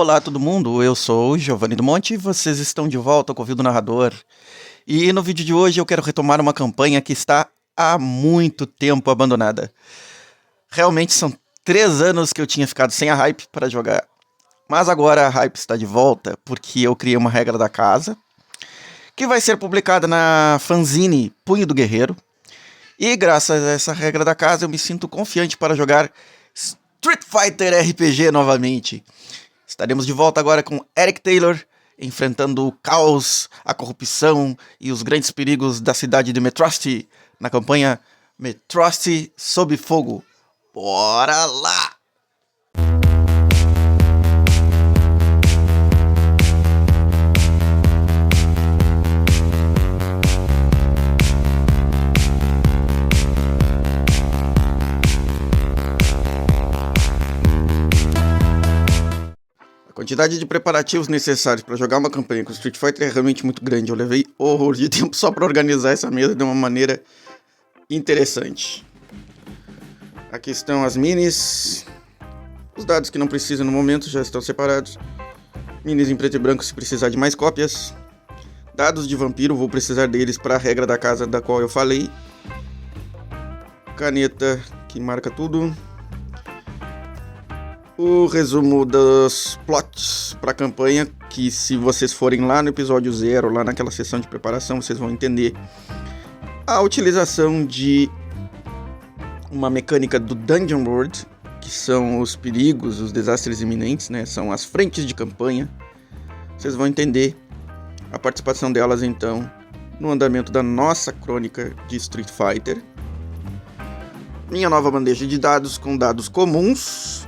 Olá, todo mundo. Eu sou o Giovanni do Monte e vocês estão de volta com o Ouvido Narrador. E no vídeo de hoje eu quero retomar uma campanha que está há muito tempo abandonada. Realmente são 3 anos que eu tinha ficado sem a hype para jogar. Mas agora a hype está de volta porque eu criei uma regra da casa que vai ser publicada na fanzine Punho do Guerreiro. E graças a essa regra da casa eu me sinto confiante para jogar Street Fighter RPG novamente. Estaremos de volta agora com Eric Taylor, enfrentando o caos, a corrupção e os grandes perigos da cidade de Metrosti, na campanha Metrosti Sob Fogo. Bora lá! A quantidade de preparativos necessários para jogar uma campanha com Street Fighter é realmente muito grande. Eu levei horror de tempo só para organizar essa mesa de uma maneira interessante. Aqui estão as minis. Os dados que não precisam no momento já estão separados. Minis em preto e branco se precisar de mais cópias. Dados de vampiro, vou precisar deles para a regra da casa da qual eu falei. Caneta que marca tudo. O resumo dos plots para a campanha, que se vocês forem lá no episódio 0, lá naquela sessão de preparação, vocês vão entender a utilização de uma mecânica do Dungeon World, que são os perigos, os desastres iminentes, né? São as frentes de campanha. Vocês vão entender a participação delas, então, no andamento da nossa crônica de Street Fighter. Minha nova bandeja de dados com dados comuns,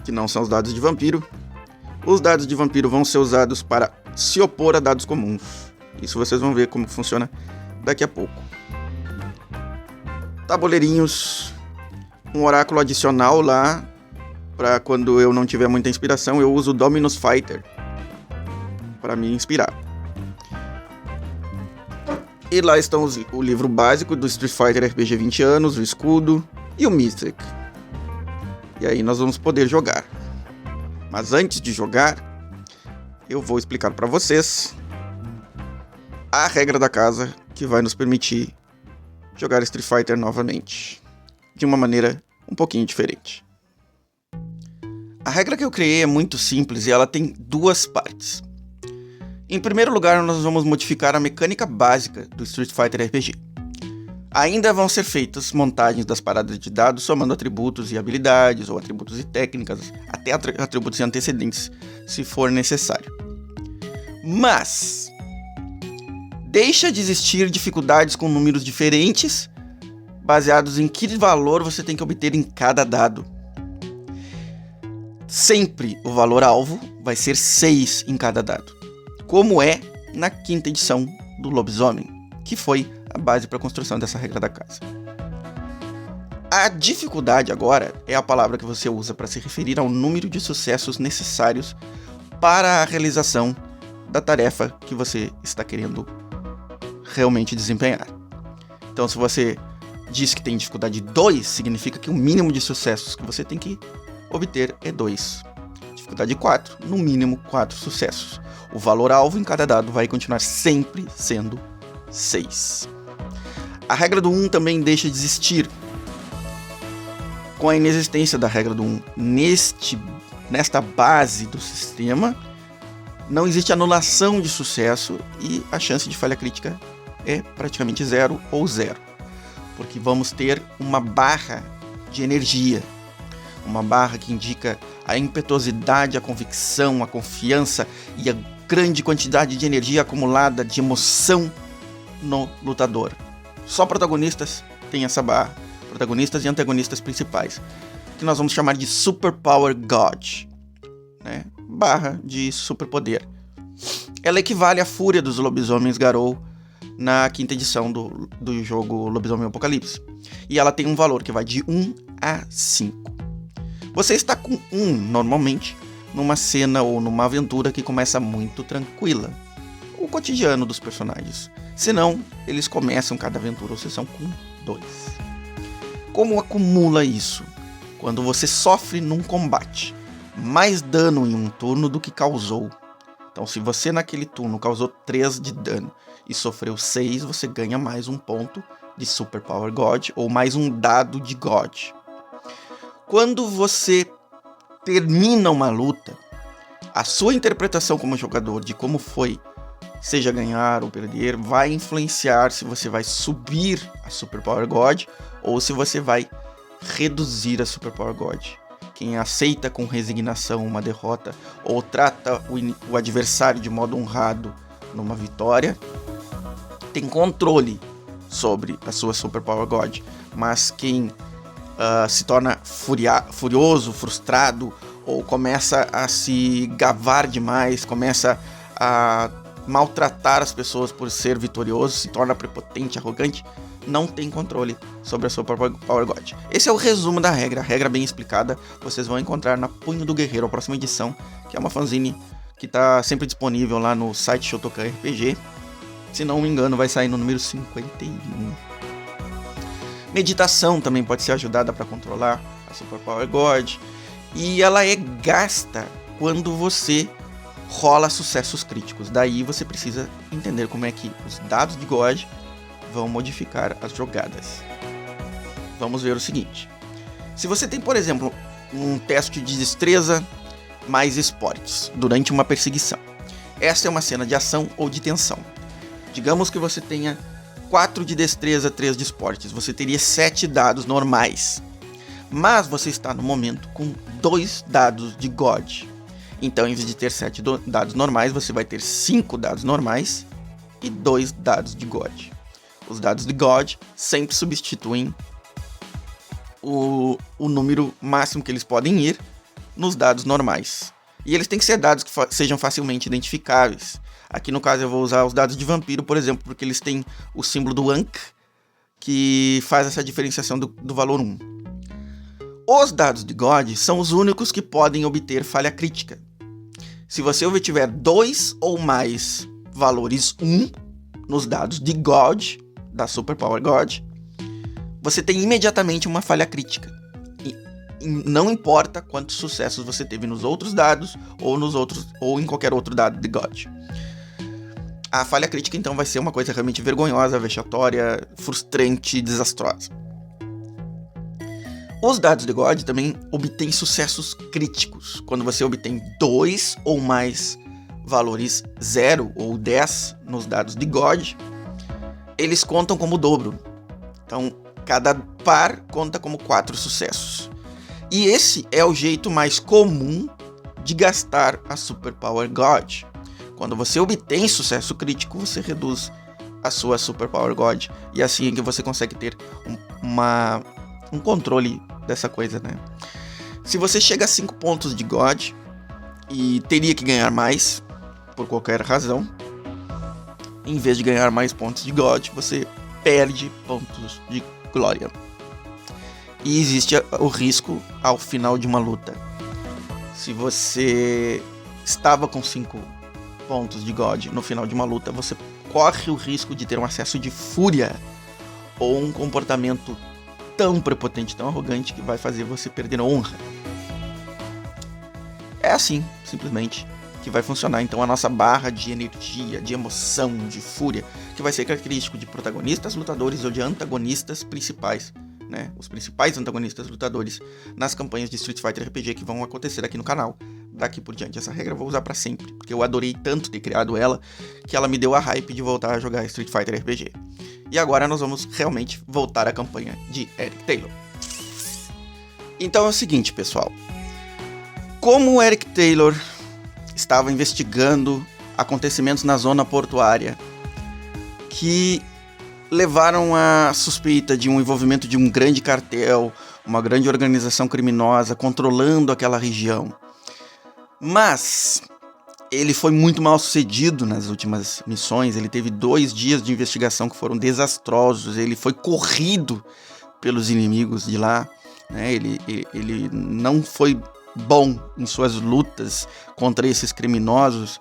que não são os dados de vampiro. Os dados de vampiro vão ser usados para se opor a dados comuns. Isso vocês vão ver como funciona daqui a pouco. Tabuleirinhos. Um oráculo adicional lá, para quando eu não tiver muita inspiração, eu uso o Dominus Fighter para me inspirar. E lá estão o livro básico do Street Fighter RPG 20 anos, o escudo e o Mystic. E aí nós vamos poder jogar. Mas antes de jogar, eu vou explicar para vocês a regra da casa que vai nos permitir jogar Street Fighter novamente, de uma maneira um pouquinho diferente. A regra que eu criei é muito simples e ela tem 2 partes. Em primeiro lugar, nós vamos modificar a mecânica básica do Street Fighter RPG. Ainda vão ser feitas montagens das paradas de dados somando atributos e habilidades, ou atributos e técnicas, até atributos e antecedentes, se for necessário. Mas deixa de existir dificuldades com números diferentes, baseados em que valor você tem que obter em cada dado. Sempre o valor alvo vai ser 6 em cada dado, como é na 5ª edição do Lobisomem, que foi a base para a construção dessa regra da casa. A dificuldade agora é a palavra que você usa para se referir ao número de sucessos necessários para a realização da tarefa que você está querendo realmente desempenhar. Então, se você diz que tem dificuldade 2, significa que o mínimo de sucessos que você tem que obter é 2. Dificuldade 4, no mínimo 4 sucessos. O valor alvo em cada dado vai continuar sempre sendo 6. A regra do 1 também deixa de existir. Com a inexistência da regra do 1 nesta base do sistema, não existe anulação de sucesso e a chance de falha crítica é praticamente 0 ou 0. Porque vamos ter uma barra de energia. Uma barra que indica a impetuosidade, a convicção, a confiança e a grande quantidade de energia acumulada, de emoção no lutador. Só protagonistas têm essa barra, protagonistas e antagonistas principais, que nós vamos chamar de Super Power God, né? Barra de superpoder. Ela equivale à fúria dos lobisomens Garou na 5ª edição do jogo Lobisomem Apocalipse, e ela tem um valor que vai de 1 a 5. Você está com 1 normalmente numa cena ou numa aventura que começa muito tranquila, o cotidiano dos personagens. Senão, eles começam cada aventura ou sessão com 2. Como acumula isso? Quando você sofre num combate. mais dano em um turno do que causou. Então, se você naquele turno causou 3 de dano e sofreu 6, você ganha mais um ponto de Super Power God ou mais um dado de God. Quando você termina uma luta, a sua interpretação como jogador de como foi, seja ganhar ou perder, vai influenciar se você vai subir a Super Power God ou se você vai reduzir a Super Power God. Quem aceita com resignação uma derrota ou trata o adversário de modo honrado numa vitória, tem controle sobre a sua Super Power God. Mas quem se torna furioso, frustrado, ou começa a se gabar demais, começa a maltratar as pessoas por ser vitorioso, se torna prepotente, arrogante, não tem controle sobre a sua Power God. Esse é o resumo da regra, a regra bem explicada, vocês vão encontrar na Punho do Guerreiro, a próxima edição, que é uma fanzine que está sempre disponível lá no site Shotokan RPG. Se não me engano, vai sair no número 51. Meditação também pode ser ajudada para controlar a Super Power God, e ela é gasta quando você rola sucessos críticos. Daí você precisa entender como é que os dados de God vão modificar as jogadas. Vamos ver o seguinte. Se você tem, por exemplo, um teste de destreza mais esportes durante uma perseguição. Essa é uma cena de ação ou de tensão. Digamos que você tenha 4 de destreza, 3 de esportes. Você teria 7 dados normais. Mas você está no momento com 2 dados de God. Então, em vez de ter 7 dados normais, você vai ter 5 dados normais e 2 dados de God. Os dados de God sempre substituem o número máximo que eles podem ir nos dados normais. E eles têm que ser dados que sejam facilmente identificáveis. Aqui no caso eu vou usar os dados de vampiro, por exemplo, porque eles têm o símbolo do Ankh, que faz essa diferenciação do valor 1. Os dados de God são os únicos que podem obter falha crítica. Se você obtiver 2 ou mais valores 1 nos dados de God, da Super Power God, você tem imediatamente uma falha crítica. E não importa quantos sucessos você teve nos outros dados ou em qualquer outro dado de God. A falha crítica então vai ser uma coisa realmente vergonhosa, vexatória, frustrante, desastrosa. Os dados de God também obtêm sucessos críticos. Quando você obtém 2 ou mais valores 0 ou 10 nos dados de God, eles contam como dobro. Então, cada par conta como 4 sucessos. E esse é o jeito mais comum de gastar a Super Power God. Quando você obtém sucesso crítico, você reduz a sua Super Power God. E assim é que você consegue ter um controle dessa coisa, né? Se você chega a 5 pontos de God e teria que ganhar mais, por qualquer razão, em vez de ganhar mais pontos de God, você perde pontos de glória. E existe o risco ao final de uma luta. Se você estava com 5 pontos de God no final de uma luta, você corre o risco de ter um acesso de fúria ou um comportamento tão prepotente, tão arrogante que vai fazer você perder honra. É assim, simplesmente, que vai funcionar então a nossa barra de energia, de emoção, de fúria, que vai ser característico de protagonistas lutadores ou de antagonistas principais, né? Os principais antagonistas lutadores nas campanhas de Street Fighter RPG que vão acontecer aqui no canal. Daqui por diante, essa regra eu vou usar pra sempre, porque eu adorei tanto ter criado ela, que ela me deu a hype de voltar a jogar Street Fighter RPG. E agora nós vamos realmente voltar à campanha de Eric Taylor. Então é o seguinte, pessoal. Como o Eric Taylor estava investigando acontecimentos na zona portuária que levaram à suspeita de um envolvimento de um grande cartel, uma grande organização criminosa controlando aquela região. Mas ele foi muito mal sucedido nas últimas missões. Ele teve 2 dias de investigação que foram desastrosos. Ele foi corrido pelos inimigos de lá, né? Ele não foi bom em suas lutas contra esses criminosos.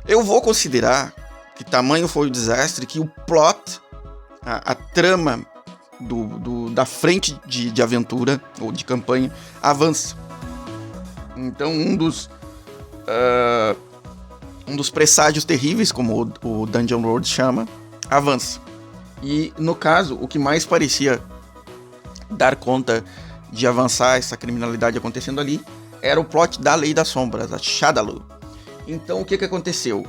Eu vou considerar que tamanho foi o desastre que o plot, a trama da frente de aventura ou de campanha avança. Então um dos presságios terríveis, como o Dungeon Lord chama, avança. E no caso, o que mais parecia dar conta de avançar essa criminalidade acontecendo ali era o plot da Lei das Sombras, a Shadaloo. Então o que aconteceu?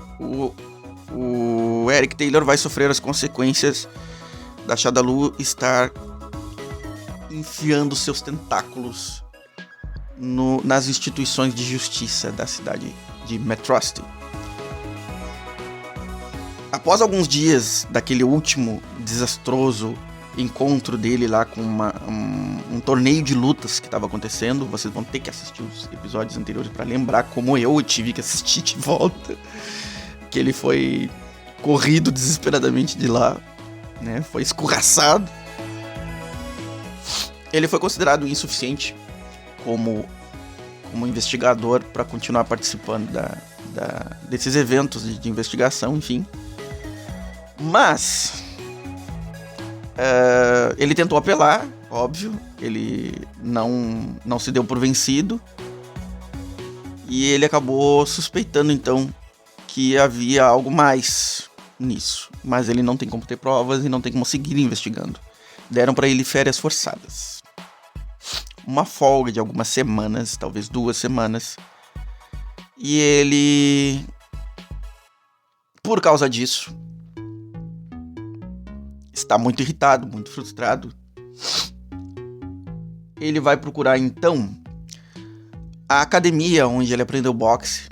O Eric Taylor vai sofrer as consequências da Shadaloo estar enfiando seus tentáculos nas instituições de justiça da cidade de Metrosty. Após alguns dias daquele último desastroso encontro dele lá com um torneio de lutas que estava acontecendo, vocês vão ter que assistir os episódios anteriores para lembrar como eu tive que assistir de volta, que ele foi corrido desesperadamente de lá, né? Foi escorraçado. Ele foi considerado insuficiente como investigador para continuar participando desses eventos de investigação, enfim. Mas ele tentou apelar, óbvio, ele não se deu por vencido e ele acabou suspeitando então que havia algo mais nisso, mas ele não tem como ter provas e não tem como seguir investigando. Deram para ele férias forçadas, uma folga de algumas semanas, talvez 2 semanas, e ele, por causa disso, está muito irritado, muito frustrado. Ele vai procurar então a academia onde ele aprendeu boxe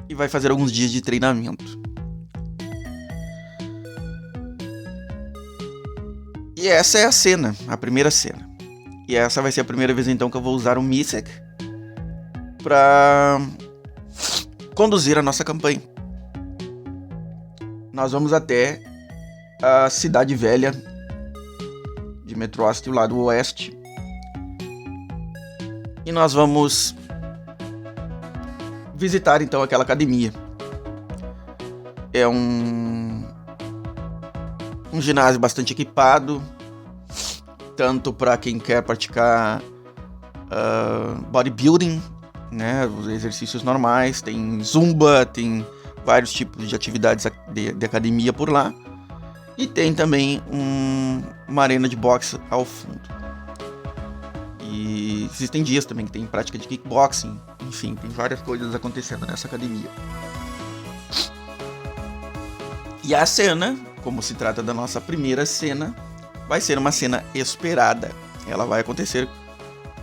e vai fazer alguns dias de treinamento. E essa é a cena, a primeira cena. E essa vai ser a primeira vez então que eu vou usar o Micek para conduzir a nossa campanha. Nós vamos até a cidade velha de Metrosty, lá do oeste, e nós vamos visitar então aquela academia. É um ginásio bastante equipado, tanto para quem quer praticar bodybuilding, né, os exercícios normais, tem zumba, tem vários tipos de atividades de academia por lá. E tem também uma arena de boxe ao fundo. E existem dias também que tem prática de kickboxing. Enfim, tem várias coisas acontecendo nessa academia. E a cena, como se trata da nossa primeira cena, vai ser uma cena esperada. Ela vai acontecer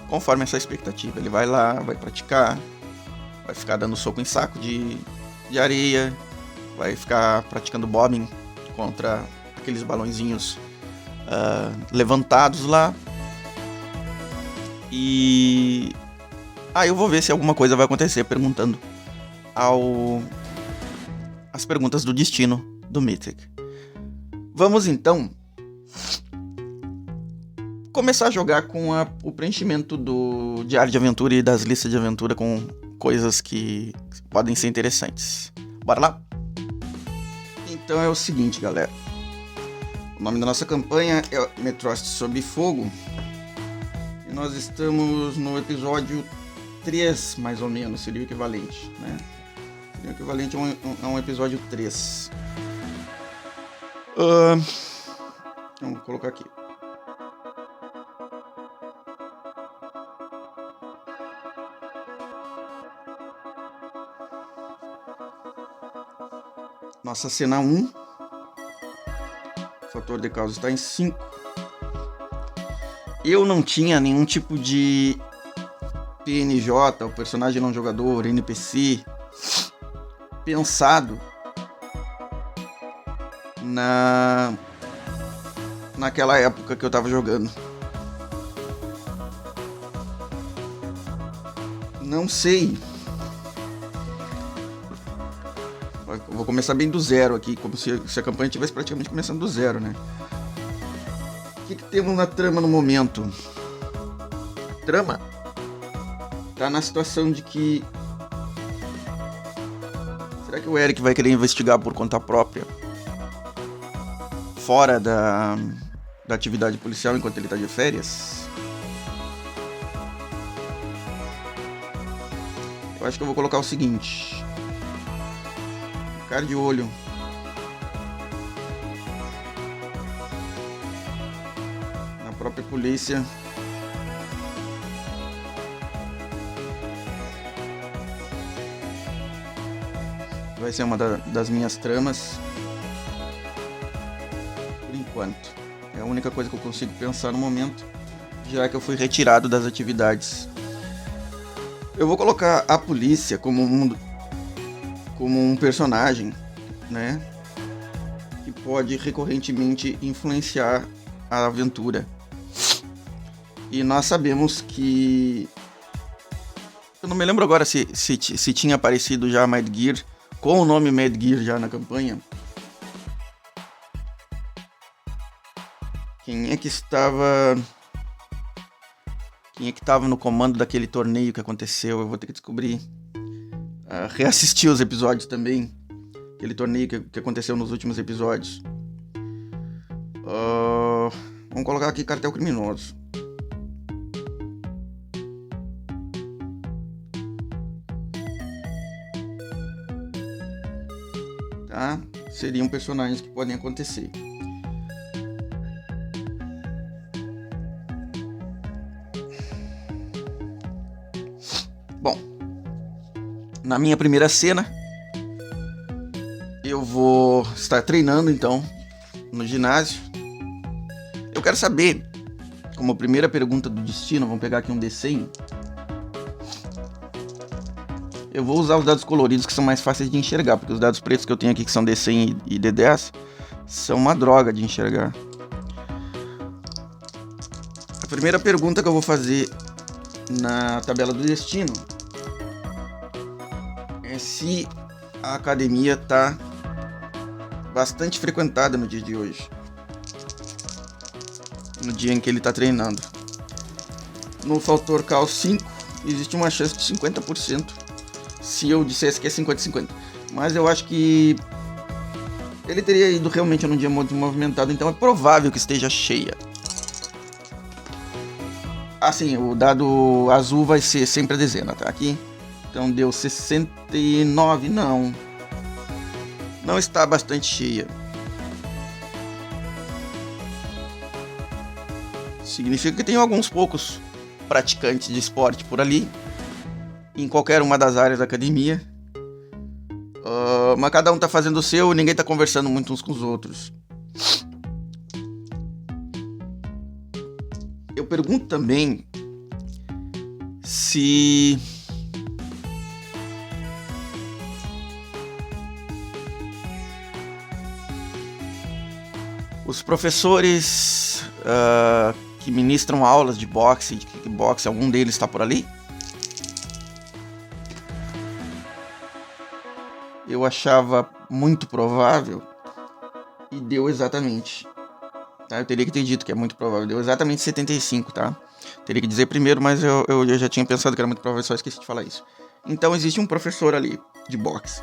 conforme essa expectativa. Ele vai lá, vai praticar, vai ficar dando soco em saco de areia, vai ficar praticando bobbing contra aqueles balõezinhos levantados lá. E eu vou ver se alguma coisa vai acontecer, perguntando as perguntas do destino do Mythic. Vamos então começar a jogar com o preenchimento do diário de aventura e das listas de aventura com coisas que podem ser interessantes. Bora lá? Então é o seguinte, galera. O nome da nossa campanha é Metrosty Sob Fogo. E nós estamos no episódio 3, mais ou menos, seria o equivalente, né? Seria o equivalente a um episódio 3. Vamos colocar aqui. Nossa cena 1. O fator de causa está em 5. Eu não tinha nenhum tipo de PNJ, o personagem não jogador, NPC, pensado naquela época que eu tava jogando. Não sei. Eu vou começar bem do zero aqui, como se a campanha estivesse praticamente começando do zero, né? O que temos na trama no momento? A trama tá na situação de que... Será que o Eric vai querer investigar por conta própria? Fora da atividade policial enquanto ele tá de férias? Eu acho que eu vou colocar o seguinte. Ficar de olho. Na própria polícia. Vai ser uma das minhas tramas. Por enquanto. É a única coisa que eu consigo pensar no momento, já que eu fui retirado das atividades. Eu vou colocar a polícia como um personagem, né? Que pode recorrentemente influenciar a aventura. E nós sabemos que... Eu não me lembro agora se tinha aparecido já Mad Gear, com o nome Mad Gear já na campanha. Quem é que estava no comando daquele torneio que aconteceu? Eu vou ter que descobrir. Reassistir os episódios também. Aquele torneio que aconteceu nos últimos episódios. Vamos colocar aqui Cartel Criminoso. Tá? Seriam personagens que podem acontecer. Bom, na minha primeira cena, eu vou estar treinando então no ginásio. Eu quero saber, como primeira pergunta do destino, vamos pegar aqui um D100. Eu vou usar os dados coloridos que são mais fáceis de enxergar, porque os dados pretos que eu tenho aqui, que são D100 e D10, são uma droga de enxergar. A primeira pergunta que eu vou fazer na tabela do destino é se a academia está bastante frequentada no dia de hoje, no dia em que ele está treinando. No fator Caos 5 existe uma chance de 50%, se eu dissesse que é 50-50, mas eu acho que ele teria ido realmente num dia muito movimentado, então é provável que esteja cheia. Assim, o dado azul vai ser sempre a dezena, tá? Aqui, então deu 69, não está bastante cheia. Significa que tem alguns poucos praticantes de esporte por ali, em qualquer uma das áreas da academia. Mas cada um tá fazendo o seu e ninguém tá conversando muito uns com os outros. Eu pergunto também se os professores que ministram aulas de boxe, de kickbox, algum deles está por ali? Eu achava muito provável e deu exatamente. Tá? Eu teria que ter dito que é muito provável. Deu exatamente 75, tá? Teria que dizer primeiro, mas eu já tinha pensado que era muito provável, só esqueci de falar isso. Então existe um professor ali de boxe.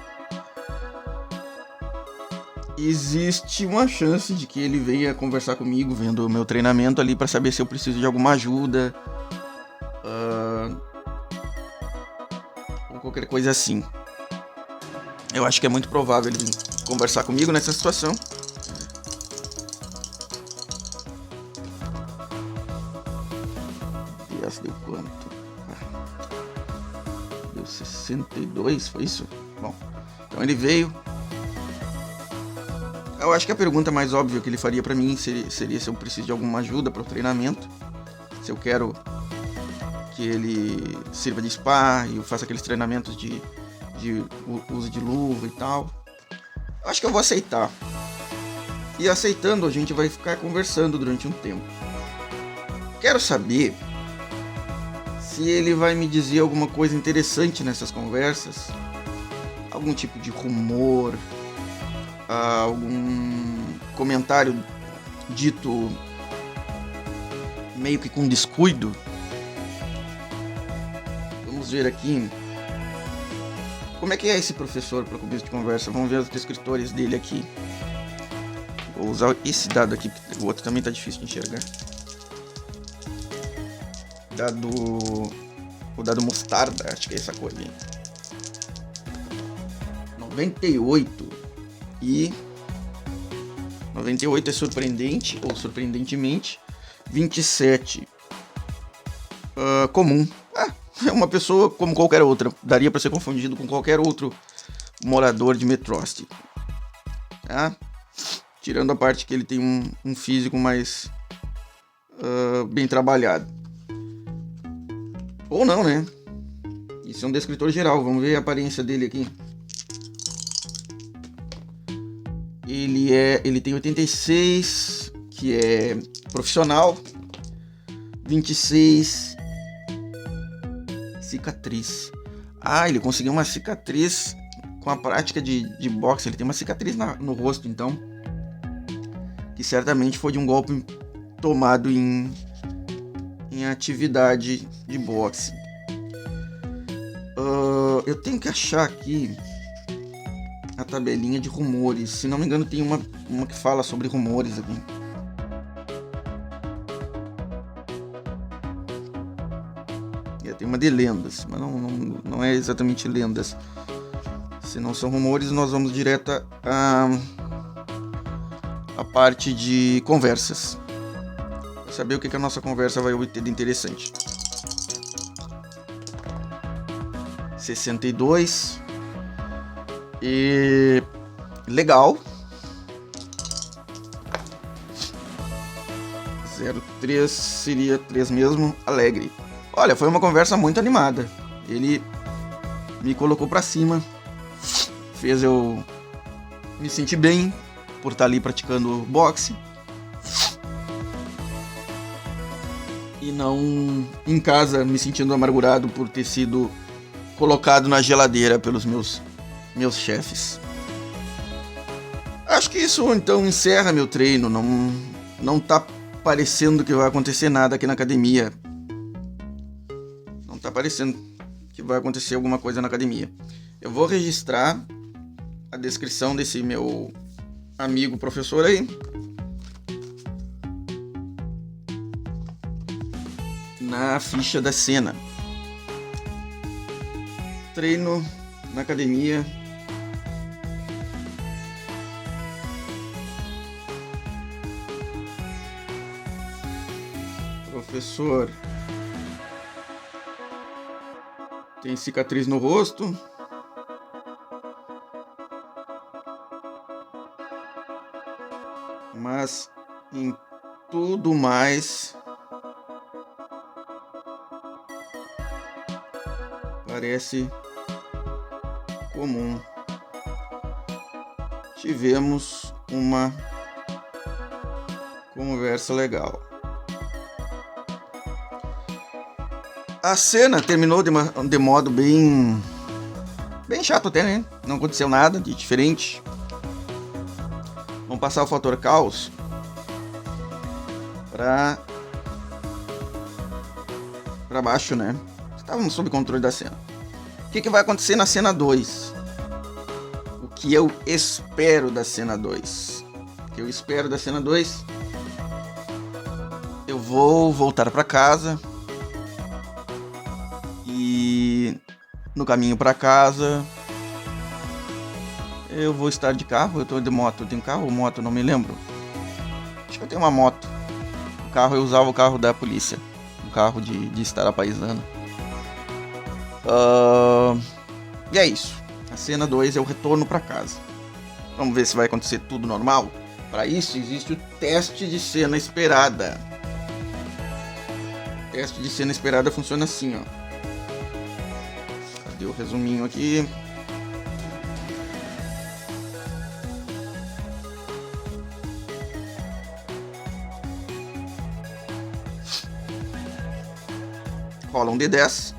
Existe uma chance de que ele venha conversar comigo, vendo o meu treinamento ali, para saber se eu preciso de alguma ajuda. Ou qualquer coisa assim. Eu acho que é muito provável ele vir conversar comigo nessa situação. Deu quanto? Deu 62, foi isso? Bom, então ele veio. Eu acho que a pergunta mais óbvia que ele faria pra mim seria se eu preciso de alguma ajuda para o treinamento. Se eu quero que ele sirva de spa e eu faça aqueles treinamentos de uso de luva e tal. Acho que eu vou aceitar. E aceitando, a gente vai ficar conversando durante um tempo. Quero saber se ele vai me dizer alguma coisa interessante nessas conversas. Algum tipo de rumor, algum comentário dito meio que com descuido. Vamos ver aqui. Como é que é esse professor para começo de conversa? Vamos ver os descritores dele aqui. Vou usar esse dado aqui, porque o outro também tá difícil de enxergar. O dado mostarda, acho que é essa cor ali. 98. E 98 é surpreendente, ou surpreendentemente. 27, comum. É uma pessoa como qualquer outra. Daria para ser confundido com qualquer outro morador de Metrost. Tá? Tirando a parte que ele tem um físico mais bem trabalhado. Ou não, né? Isso é um descritor geral. Vamos ver a aparência dele aqui. Ele tem 86, que é profissional. 26, cicatriz. Ele conseguiu uma cicatriz com a prática de boxe. Ele tem uma cicatriz no rosto, então, que certamente foi de um golpe tomado em atividade de boxe. Eu tenho que achar aqui a tabelinha de rumores. Se não me engano, tem uma que fala sobre rumores aqui. Tem uma de lendas, mas não é exatamente lendas. Se não são rumores, nós vamos direto à parte de conversas. Para saber o que a nossa conversa vai obter de interessante. 62. E legal. 03 seria 3 mesmo, alegre. Olha, foi uma conversa muito animada. Ele me colocou pra cima, fez eu me sentir bem por estar ali praticando boxe e não em casa me sentindo amargurado por ter sido colocado na geladeira pelos meus chefes. Acho que isso então encerra meu treino. Não tá parecendo que vai acontecer nada aqui na academia. Não tá parecendo que vai acontecer alguma coisa na academia. Eu vou registrar a descrição desse meu amigo professor aí. Na ficha da cena. Treino na academia. Professor tem cicatriz no rosto. Mas em tudo mais parece comum. Tivemos uma conversa legal. A cena terminou de modo bem chato até, né? Não aconteceu nada de diferente. Vamos passar o fator caos para baixo, né? Estávamos sob controle da cena. O que vai acontecer na cena 2? O que eu espero da cena 2? O que eu espero da cena 2? Eu vou voltar para casa. E no caminho para casa eu vou estar de carro. Eu tô de moto. Eu tenho carro ou moto? Não me lembro. Acho que eu tenho uma moto. O carro, eu usava o carro da polícia. O carro de estar apaisando. E é isso. A cena 2 é o retorno para casa. Vamos ver se vai acontecer tudo normal. Para isso existe o teste de cena esperada. O teste de cena esperada funciona assim, ó. Cadê o resuminho aqui? Rola um D10.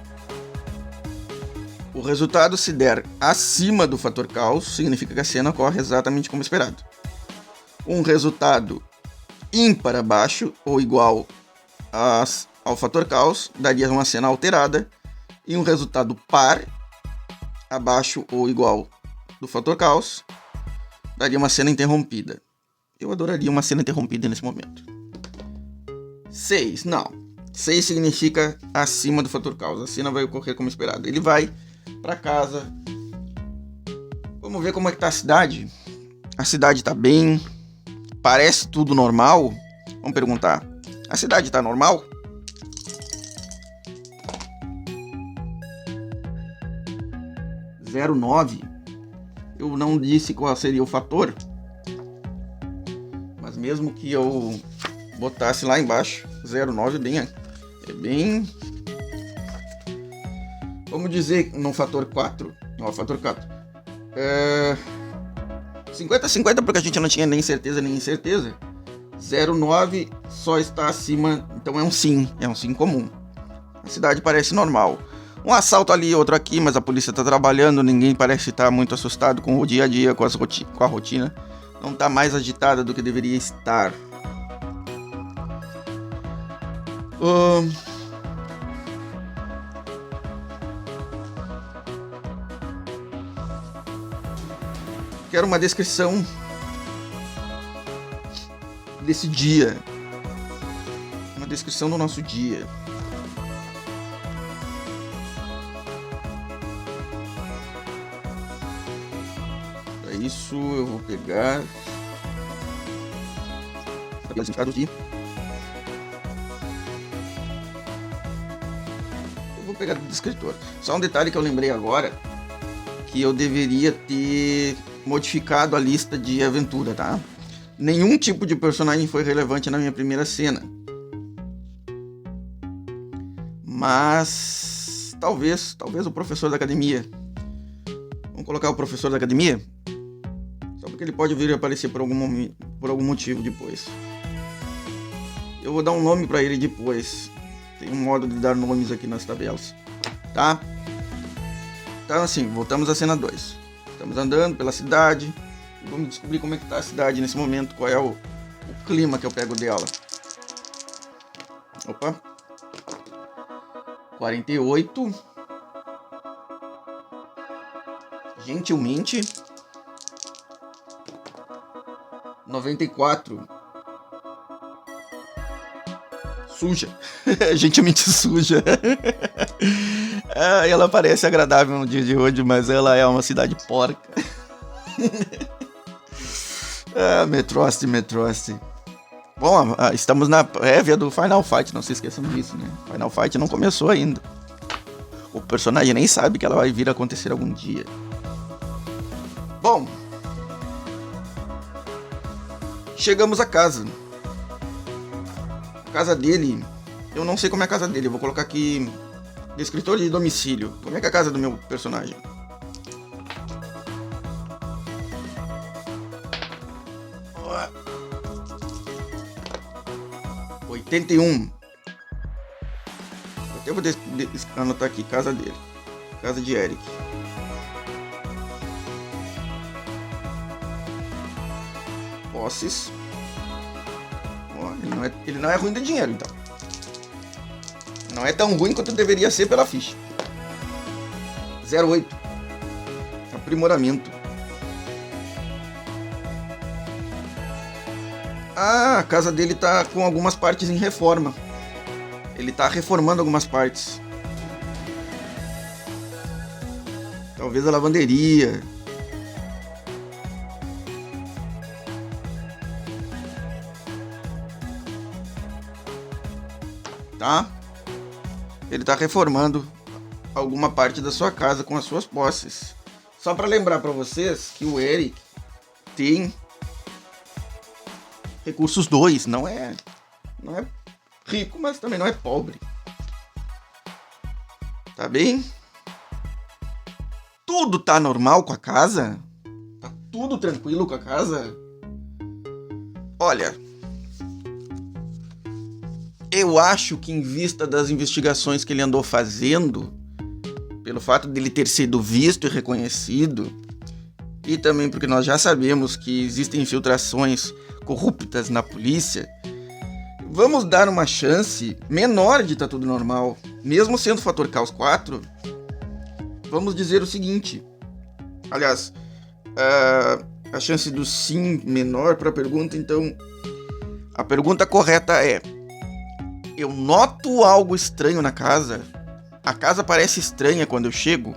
O resultado, se der acima do fator caos, significa que a cena ocorre exatamente como esperado. Um resultado ímpar abaixo ou igual ao fator caos daria uma cena alterada. E um resultado par abaixo ou igual do fator caos daria uma cena interrompida. Eu adoraria uma cena interrompida nesse momento. 6, não. 6 significa acima do fator caos. A cena vai ocorrer como esperado. Ele vai para casa. Vamos ver como é que tá a cidade. A cidade tá bem. Parece tudo normal. Vamos perguntar. A cidade tá normal? Zero nove. Eu não disse qual seria o fator. Mas mesmo que eu botasse lá embaixo, 0,9 é bem... Vamos dizer no fator 4. Ó, fator 4. 50-50 porque a gente não tinha nem certeza nem incerteza. 0,9 só está acima, então é um sim comum. A cidade parece normal. Um assalto ali, outro aqui, mas a polícia está trabalhando, ninguém parece estar muito assustado com o dia a dia, com a rotina. Não está mais agitada do que deveria estar. Quero uma descrição desse dia. Uma descrição do nosso dia. Para isso eu vou pegar os indicados de... Eu vou pegar do descritor. Só um detalhe que eu lembrei agora, que eu deveria ter modificado a lista de aventura, tá? Nenhum tipo de personagem foi relevante na minha primeira cena. Mas talvez o professor da academia. Vamos colocar o professor da academia? Só porque ele pode vir a aparecer por algum motivo depois. Eu vou dar um nome pra ele depois. Tem um modo de dar nomes aqui nas tabelas, tá? Então assim, voltamos à cena 2. Estamos andando pela cidade. Vamos descobrir como é que tá a cidade nesse momento. Qual é o clima que eu pego dela. Opa. 48. Gentilmente. 94. Suja. Gentilmente suja. Ela parece agradável no dia de hoje, mas ela é uma cidade porca. Metroste. Bom, estamos na prévia do Final Fight, não se esqueçam disso, né? Final Fight não começou ainda. O personagem nem sabe que ela vai vir a acontecer algum dia. Bom, chegamos à casa. A casa dele, eu não sei como é a casa dele, eu vou colocar aqui descritor de domicílio. Como é que é a casa do meu personagem? Oh. 81. Eu até vou anotar aqui, casa dele. Casa de Eric. Posses. Ele não é ruim de dinheiro, então. Não é tão ruim quanto deveria ser pela ficha. 08. Aprimoramento. A casa dele tá com algumas partes em reforma. Ele tá reformando algumas partes. Talvez a lavanderia. Tá? Ele tá reformando alguma parte da sua casa com as suas posses. Só para lembrar para vocês que o Eric tem recursos 2, não é rico, mas também não é pobre. Tá bem? Tudo tá normal com a casa? Tá tudo tranquilo com a casa? Olha, eu acho que em vista das investigações que ele andou fazendo, pelo fato dele ter sido visto e reconhecido, e também porque nós já sabemos que existem infiltrações corruptas na polícia, vamos dar uma chance menor de estar tudo normal. Mesmo sendo fator caos 4, vamos dizer o seguinte. Aliás, a chance do sim menor para a pergunta, então a pergunta correta é: eu noto algo estranho na casa? A casa parece estranha quando eu chego?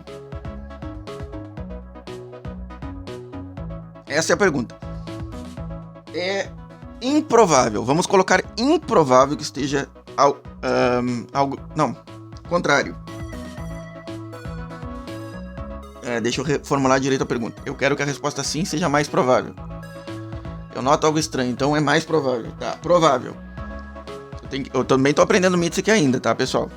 Essa é a pergunta. É improvável. Vamos colocar improvável que esteja algo... Não, contrário. Deixa eu reformular direito a pergunta. Eu quero que a resposta sim seja mais provável. Eu noto algo estranho, então é mais provável. Tá, provável. Eu também tô aprendendo Mythic aqui ainda, tá, pessoal?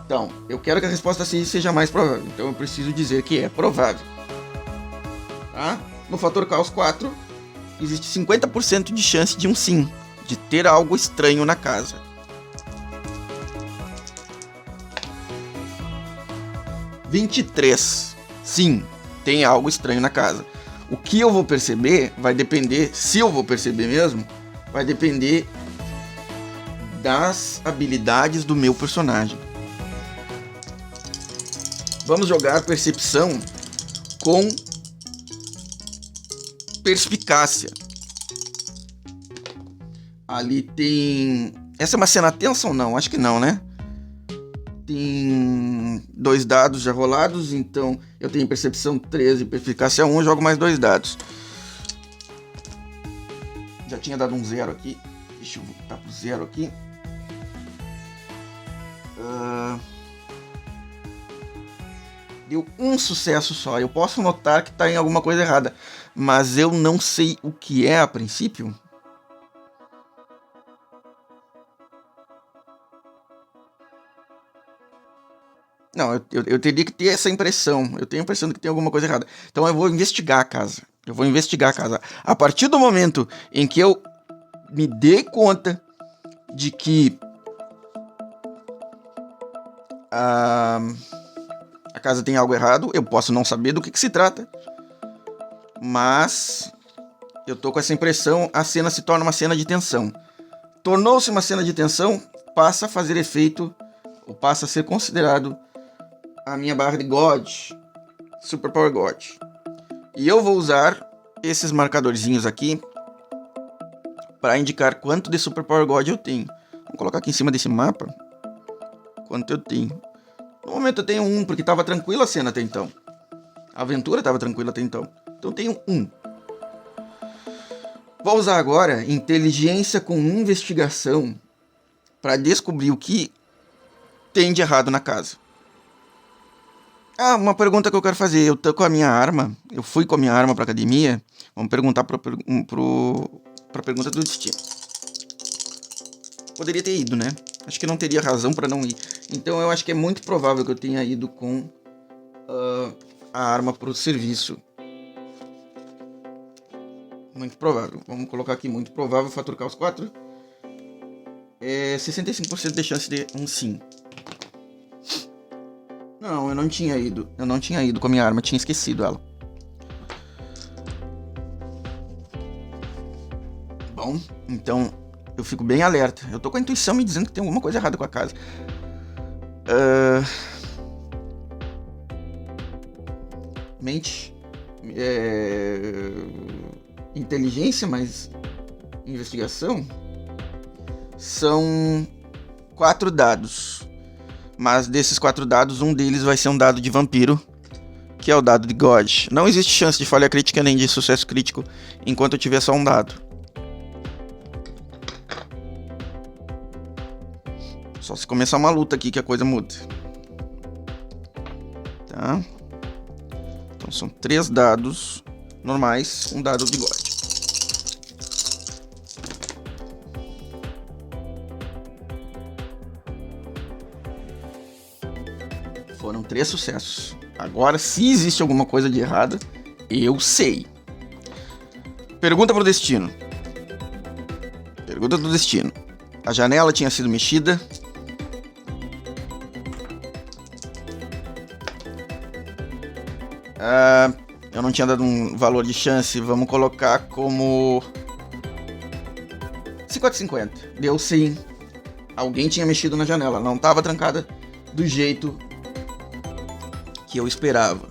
Então, eu quero que a resposta sim seja mais provável. Então eu preciso dizer que é provável. Tá? No fator caos 4, existe 50% de chance de um sim. De ter algo estranho na casa. (23) Sim, tem algo estranho na casa. O que eu vou perceber vai depender, se eu vou perceber mesmo, vai depender das habilidades do meu personagem. Vamos jogar percepção com perspicácia. Ali tem... Essa é uma cena tensa ou não? Acho que não, né? Tem 2 dados já rolados, então eu tenho percepção 13 e perspicácia 1, eu jogo mais 2 dados. Já tinha dado um 0 aqui. Deixa eu voltar pro 0 aqui. Deu um sucesso só. Eu posso notar que está em alguma coisa errada, mas eu não sei o que é a princípio. Não, eu teria que ter essa impressão. Eu tenho a impressão de que tem alguma coisa errada. Então eu vou investigar a casa. A partir do momento em que eu me dei conta de que a casa tem algo errado, eu posso não saber do que se trata, mas eu tô com essa impressão, a cena se torna uma cena de tensão. Tornou-se uma cena de tensão, passa a fazer efeito, ou passa a ser considerado a minha barra de God, Super Power God. E eu vou usar esses marcadorzinhos aqui para indicar quanto de Super Power God eu tenho. Vou colocar aqui em cima desse mapa quanto eu tenho. No momento eu tenho 1, porque estava tranquila a cena até então. A aventura estava tranquila até então. Então eu tenho 1. Vou usar agora inteligência com investigação para descobrir o que tem de errado na casa. Uma pergunta que eu quero fazer. Eu tô com a minha arma. Eu fui com a minha arma pra academia. Vamos perguntar pra pergunta do destino. Poderia ter ido, né? Acho que não teria razão pra não ir. Então eu acho que é muito provável que eu tenha ido com a arma pro serviço. Muito provável. Vamos colocar aqui muito provável. Fator caos 4. 65% de chance de um sim. Não, eu não tinha ido. Eu não tinha ido com a minha arma, eu tinha esquecido ela. Bom, então eu fico bem alerta. Eu tô com a intuição me dizendo que tem alguma coisa errada com a casa. Mente. Inteligência, mais investigação. São 4 dados. Mas desses 4 dados, um deles vai ser um dado de vampiro, que é o dado de God. Não existe chance de falha crítica nem de sucesso crítico enquanto eu tiver só um dado. Só se começar uma luta aqui que a coisa muda. Tá? Então são 3 dados normais, um dado de God. Foram 3 sucessos. Agora, se existe alguma coisa de errada, eu sei. Pergunta pro destino. Pergunta do destino. A janela tinha sido mexida. Eu não tinha dado um valor de chance. Vamos colocar como 50-50. Deu sim. Alguém tinha mexido na janela. Não estava trancada do jeito que eu esperava.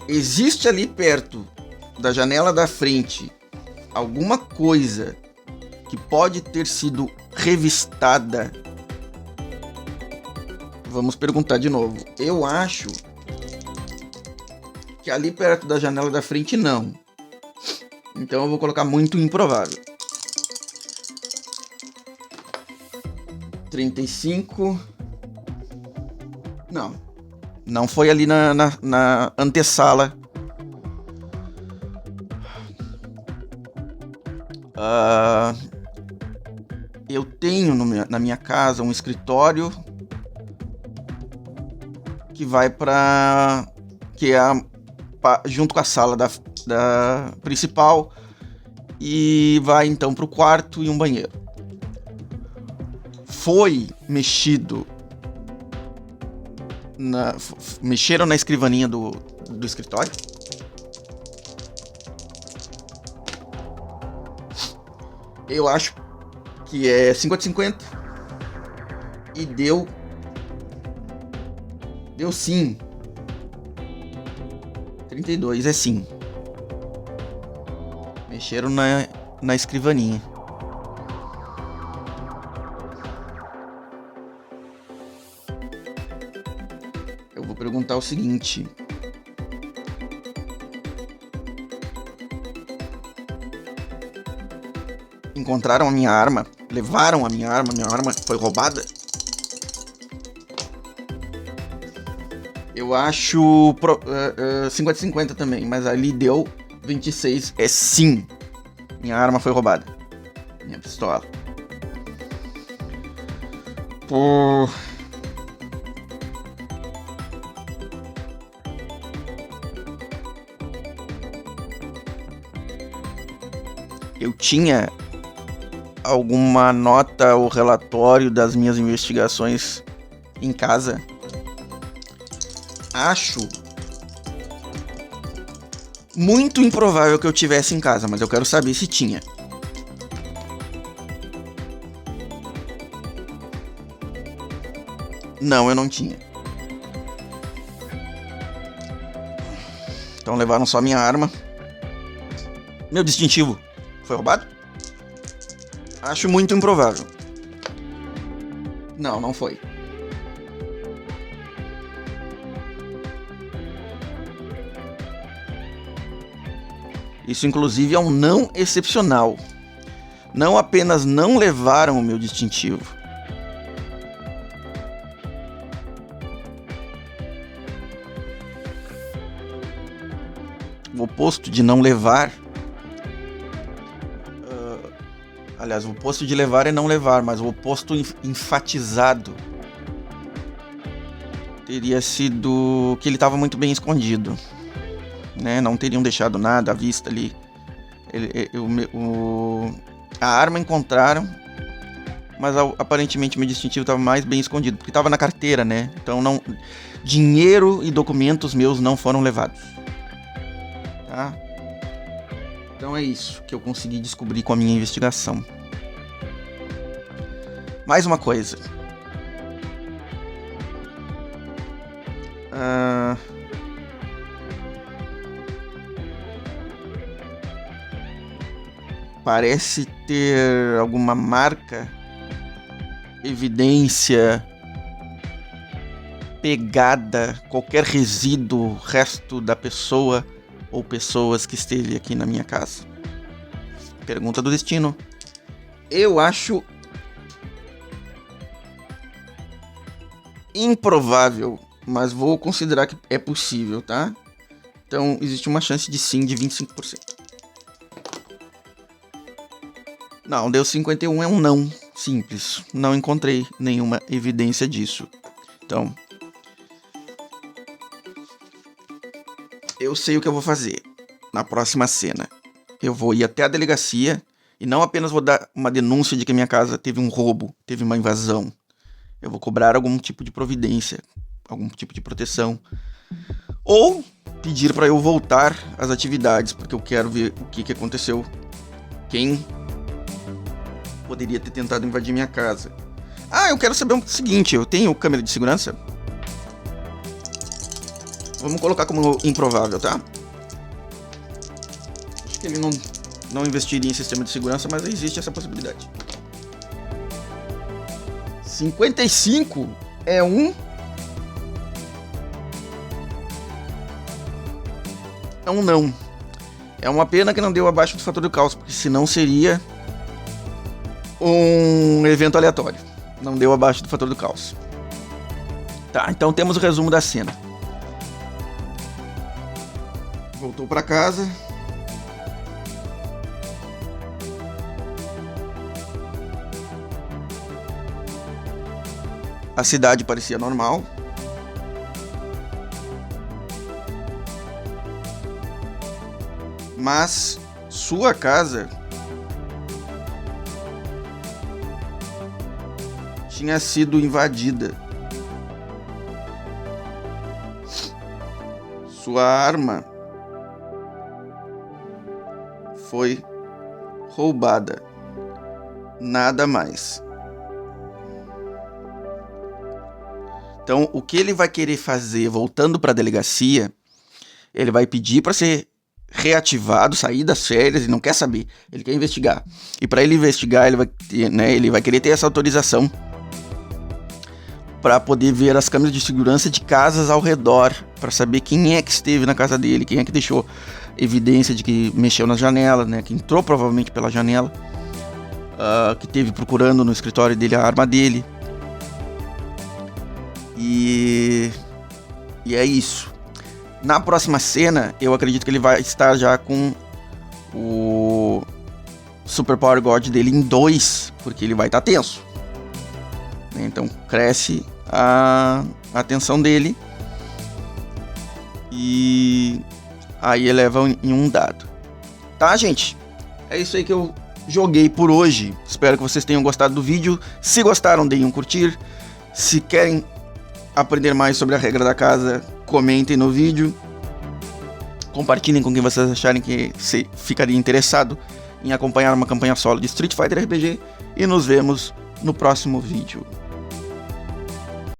Existe ali perto da janela da frente alguma coisa que pode ter sido revistada Vamos perguntar de novo. Eu acho que ali perto da janela da frente não. Então eu vou colocar muito improvável. 35. Não. Não foi ali na antessala. Eu tenho na minha casa um escritório que vai para que é junto com a sala da principal e vai então para o quarto e um banheiro. Foi mexido mexeram na escrivaninha do escritório? Eu acho que é 50-50 e deu sim. 32 é sim. Mexeram na escrivaninha. Eu vou perguntar o seguinte. Encontraram a minha arma? Levaram a minha arma? Minha arma foi roubada? Eu acho 50-50 também, mas ali deu 26. É sim. Minha arma foi roubada. Minha pistola. Eu tinha alguma nota ou relatório das minhas investigações em casa? Acho muito improvável que eu tivesse em casa, mas eu quero saber se tinha. Não, eu não tinha. Então levaram só minha arma. Meu distintivo foi roubado? Acho muito improvável. Não, não foi. Isso, inclusive, é um não excepcional. Não apenas não levaram o meu distintivo. O oposto de não levar... Aliás, o oposto de levar é não levar, mas o oposto enfatizado teria sido que ele estava muito bem escondido. Né? Não teriam deixado nada à vista ali. A arma encontraram, mas aparentemente meu distintivo estava mais bem escondido, porque estava na carteira, né? Então dinheiro e documentos meus não foram levados. Tá? Então é isso que eu consegui descobrir com a minha investigação. Mais uma coisa. Parece ter alguma marca, evidência, pegada, qualquer resíduo, resto da pessoa ou pessoas que esteve aqui na minha casa. Pergunta do destino. Eu acho improvável, mas vou considerar que é possível, tá? Então existe uma chance de sim de 25%. Não, deu 51, é um não simples. Não encontrei nenhuma evidência disso. Então, eu sei o que eu vou fazer na próxima cena. Eu vou ir até a delegacia e não apenas vou dar uma denúncia de que minha casa teve um roubo, teve uma invasão. Eu vou cobrar algum tipo de providência, algum tipo de proteção. Ou pedir para eu voltar às atividades, porque eu quero ver o que aconteceu. Quem poderia ter tentado invadir minha casa. Eu quero saber o seguinte, eu tenho câmera de segurança? Vamos colocar como improvável, tá? Acho que ele não investiria em sistema de segurança, mas existe essa possibilidade. 55 é um é um não. É uma pena que não deu abaixo do fator do caos, porque senão seria um evento aleatório. Não deu abaixo do fator do caos. Tá, então temos o resumo da cena. Voltou pra casa. A cidade parecia normal. Mas sua casa tinha sido invadida. Sua arma foi roubada. Nada mais. Então, o que ele vai querer fazer voltando para a delegacia, ele vai pedir para ser reativado, sair das férias, e não quer saber, ele quer investigar. E para ele investigar, ele vai querer ter essa autorização para poder ver as câmeras de segurança de casas ao redor, para saber quem é que esteve na casa dele, quem é que deixou evidência de que mexeu na janela, né, que entrou provavelmente pela janela, que teve procurando no escritório dele a arma dele. E é isso. Na próxima cena, eu acredito que ele vai estar já com o Super Power God dele em 2, porque ele vai estar tenso. Então cresce a tensão dele. E aí eleva em um dado. Tá, gente? É isso aí que eu joguei por hoje. Espero que vocês tenham gostado do vídeo. Se gostaram, deem um curtir. Se querem aprender mais sobre a regra da casa, comentem no vídeo. Compartilhem com quem vocês acharem que se ficaria interessado em acompanhar uma campanha solo de Street Fighter RPG. E nos vemos no próximo vídeo.